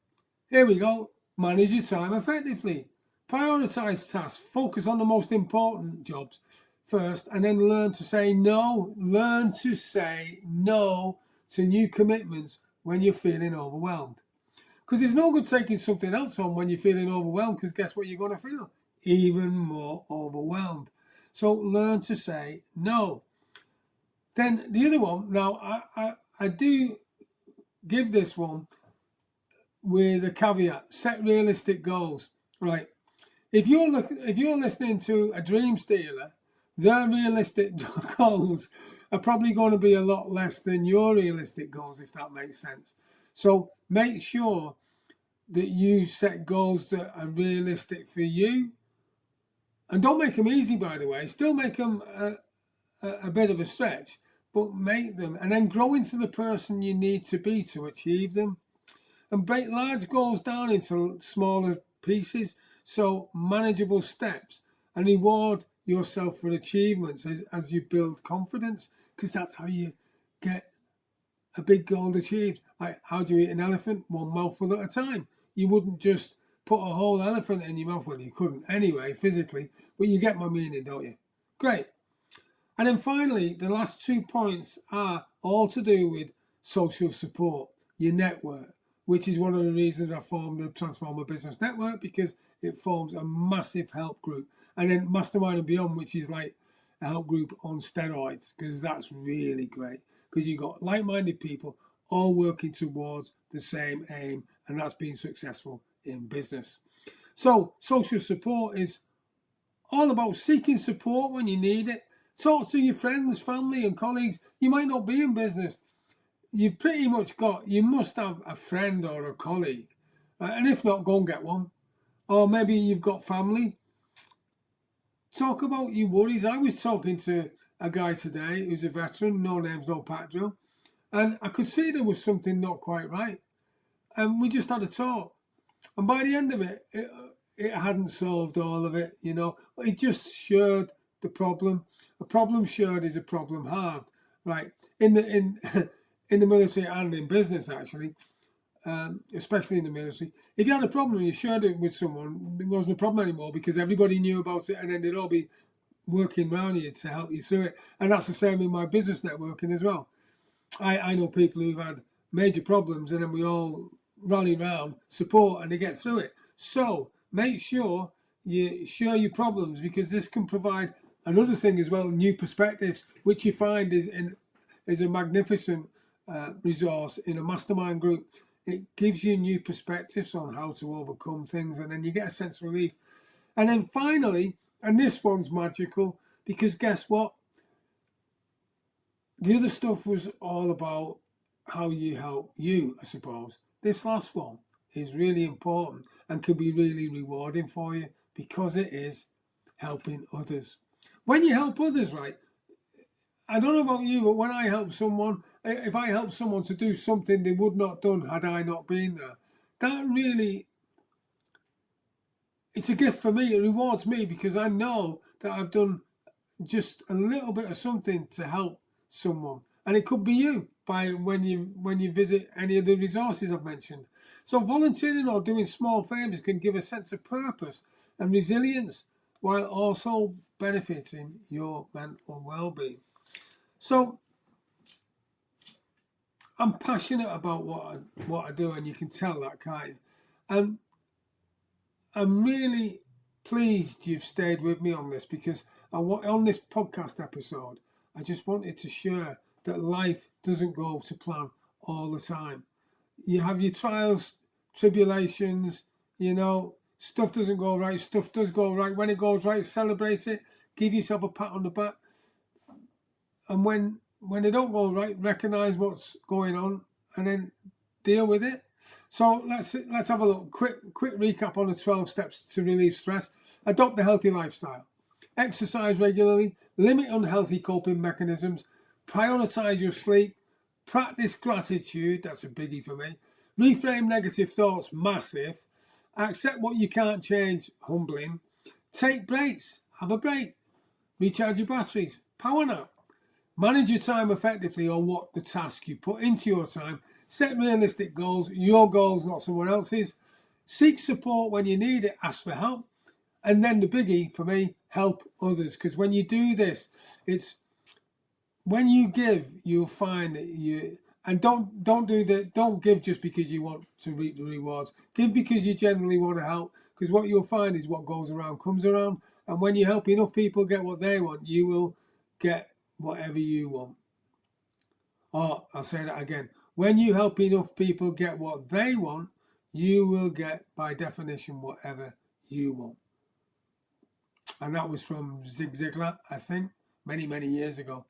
here we go. Manage your time effectively. Prioritize tasks. Focus on the most important jobs first, and then learn to say no. Learn to say no to new commitments when you're feeling overwhelmed. Because it's no good taking something else on when you're feeling overwhelmed, because guess what you're going to feel? Even more overwhelmed. So learn to say no. Then the other one, now I do give this one with a caveat: set realistic goals. Right? If you're listening to a dream stealer, their realistic goals are probably going to be a lot less than your realistic goals, if that makes sense. So make sure that you set goals that are realistic for you, and don't make them easy. By the way, still make them a bit of a stretch, but make them, and then grow into the person you need to be to achieve them. And break large goals down into smaller pieces, so manageable steps, and reward yourself for achievements as you build confidence, because that's how you get a big goal achieved. Like, how do you eat an elephant? One mouthful at a time. You wouldn't just put a whole elephant in your mouth. Well, you couldn't anyway, physically, but you get my meaning, don't you? Great. And then finally, the last 2 points are all to do with social support, your network, which is one of the reasons I formed the Transformer Business Network, because it forms a massive help group. And then Mastermind and Beyond, which is like a help group on steroids, because that's really great, because you've got like-minded people all working towards the same aim, and that's being successful in business. So social support is all about seeking support when you need it. Talk to your friends, family and colleagues. You might not be in business. You've pretty much you must have a friend or a colleague. And if not, go and get one. Or maybe you've got family. Talk about your worries. I was talking to a guy today who's a veteran, no names, no pat drill. And I could see there was something not quite right. And we just had a talk. And by the end of it, it hadn't solved all of it, you know. It just shared the problem. A problem shared is a problem halved, right? In the military and in business, actually, especially in the military, if you had a problem and you shared it with someone, it wasn't a problem anymore because everybody knew about it, and then they'd all be working around you to help you through it. And that's the same in my business networking as well. I know people who've had major problems, and then we all rally around, support, and they get through it. So make sure you share your problems, because this can provide another thing as well, new perspectives, which you find is a magnificent resource in a mastermind group. It gives you new perspectives on how to overcome things, and then you get a sense of relief. And then finally, and this one's magical, because guess what? The other stuff was all about how you help you, I suppose. This last one is really important and can be really rewarding for you, because it is helping others. When you help others, right, I don't know about you, but when I help someone, if I help someone to do something they would not have done had I not been there, that really, it's a gift for me. It rewards me, because I know that I've done just a little bit of something to help someone. And it could be you when you visit any of the resources I've mentioned. So volunteering or doing small favours can give a sense of purpose and resilience, while also benefiting your mental well-being. So I'm passionate about what I do, and you can tell that, can't you? And I'm really pleased you've stayed with me on this, because on this podcast episode, I just wanted to share that life doesn't go to plan all the time. You have your trials, tribulations, stuff doesn't go right, stuff does go right. When it goes right, celebrate it, give yourself a pat on the back. And when they don't go right, recognize what's going on and then deal with it. So let's have a look. Quick recap on the 12 steps to relieve stress. Adopt a healthy lifestyle. Exercise regularly. Limit unhealthy coping mechanisms. Prioritize your sleep. Practice gratitude. That's a biggie for me. Reframe negative thoughts. Massive. Accept what you can't change. Humbling. Take breaks. Have a break. Recharge your batteries. Power nap. Manage your time effectively on what the task you put into your time. Set realistic goals, your goals, not someone else's. Seek support when you need it, ask for help. And then the biggie for me, help others. Because when you do this, it's when you give, you'll find that and don't give just because you want to reap the rewards. Give because you genuinely want to help. Because what you'll find is what goes around comes around. And when you help enough people get what they want, you will get whatever you want. Or I'll say that again. When you help enough people get what they want, you will get, by definition, whatever you want. And that was from Zig Ziglar, I think, many, many years ago.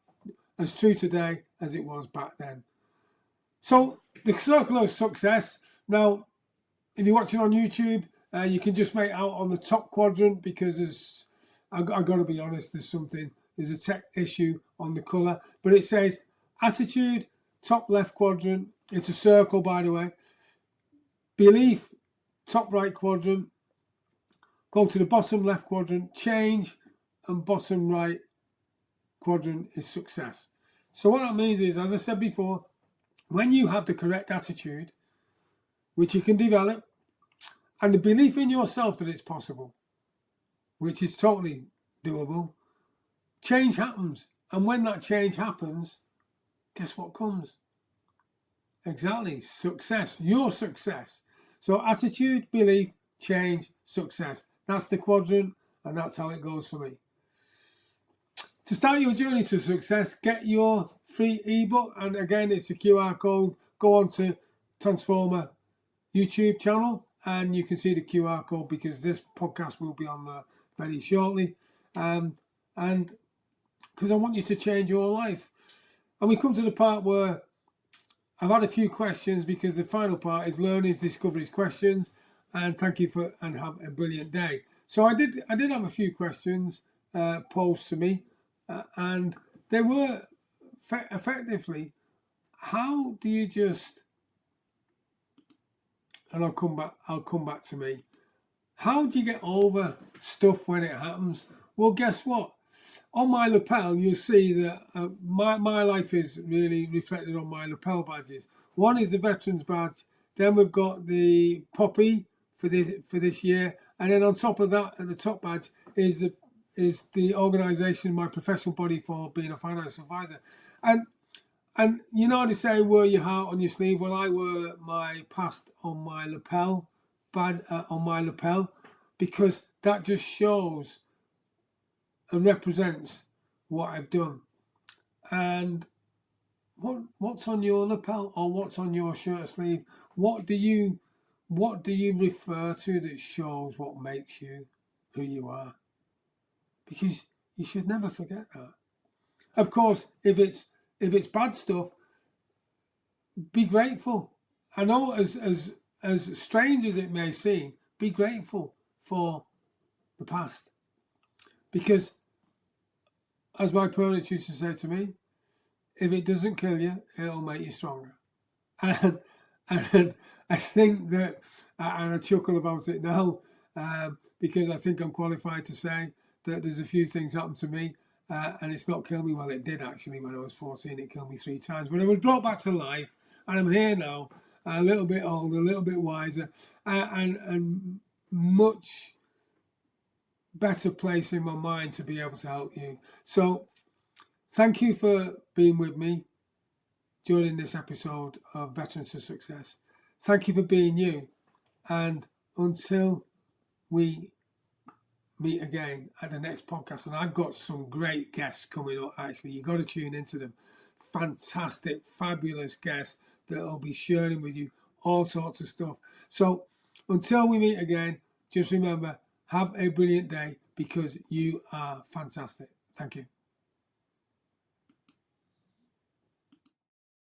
As true today as it was back then. So, the circle of success. Now, if you're watching on YouTube, you can just make out on the top quadrant, because I've got to be honest, there's a tech issue on the colour. But it says attitude, top left quadrant. It's a circle, by the way. Belief, top right quadrant. Go to the bottom left quadrant, change, and bottom right quadrant is success. So what that means is, as I said before, when you have the correct attitude, which you can develop, and the belief in yourself that it's possible, which is totally doable, change happens. And when that change happens, guess what comes? Exactly, success, your success. So attitude, belief, change, success. That's the quadrant, and that's how it goes for me. To start your journey to success, get your free ebook. And again, it's a QR code. Go on to Transformer YouTube channel and you can see the QR code, because this podcast will be on there very shortly. And because I want you to change your life. And we come to the part where I've had a few questions, because the final part is learnings, discoveries, questions. And thank you and have a brilliant day. So I did have a few questions posed to me, and they were effectively, how do you just, and I'll come back to me. How do you get over stuff when it happens? Well, guess what? On my lapel, you'll see that my life is really reflected on my lapel badges. One is the Veterans Badge. Then we've got the Poppy for this year. And then on top of that, at the top badge, is the organisation, my professional body for being a financial advisor. And you know they say, wear your heart on your sleeve. Well, I wear my past on my lapel, because that just shows and represents what I've done. And what's on your lapel, or what's on your shirt sleeve? What do you refer to that shows what makes you who you are? Because you should never forget that. Of course, if it's bad stuff, be grateful. I know, as strange as it may seem, be grateful for the past. Because, as my parents used to say to me, if it doesn't kill you, it'll make you stronger. And I think that, and I chuckle about it now, because I think I'm qualified to say that there's a few things happened to me, and it's not killed me. Well, it did actually when I was 14. It killed me 3 times. But I was brought back to life, and I'm here now, a little bit older, a little bit wiser, and much better place in my mind to be able to help you. So thank you for being with me. during this episode of Veterans to Success. Thank you for being you. And until we meet again at the next podcast, and I've got some great guests coming up, actually. You've got to tune into them. Fantastic, fabulous guests that will be sharing with you all sorts of stuff. So until we meet again, just remember, have a brilliant day because you are fantastic. Thank you.